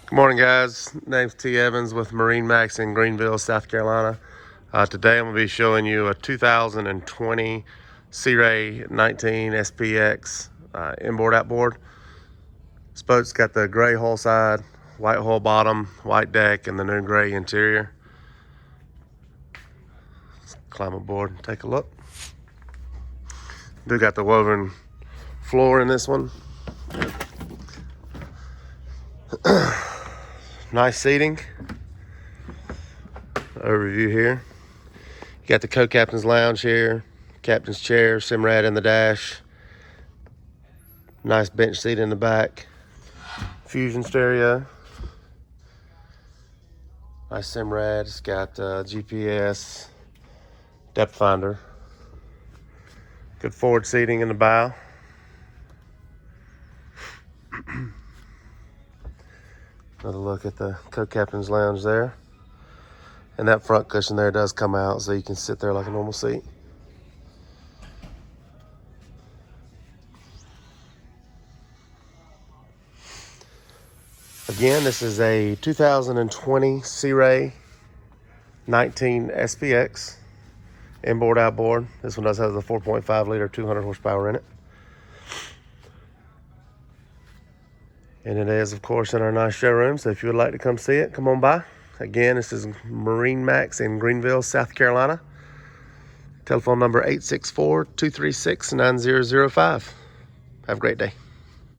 Good morning, guys. Name's T. Evans with MarineMax in Greenville, South Carolina. Today I'm going to be showing you a 2020 Sea Ray 19 SPX inboard outboard. This boat's got the gray hull side, white hull bottom, white deck, and the new gray interior. Let's climb aboard and take a look. Do got the woven floor in this one. Nice seating. Overview here. You got the co-captain's lounge here, captain's chair, Simrad in the dash. Nice bench seat in the back. Fusion stereo. Nice Simrad. It's got GPS, depth finder. Good forward seating in the bow. Another look at the co-captain's lounge there. And that front cushion there does come out so you can sit there like a normal seat. Again, this is a 2020 Sea Ray 19 SPX inboard outboard. This one does have the 4.5 liter 200 horsepower in it. And it is, of course, in our nice showroom. So if you would like to come see it, come on by. Again, this is MarineMax in Greenville, South Carolina. Telephone number 864-236-9005. Have a great day.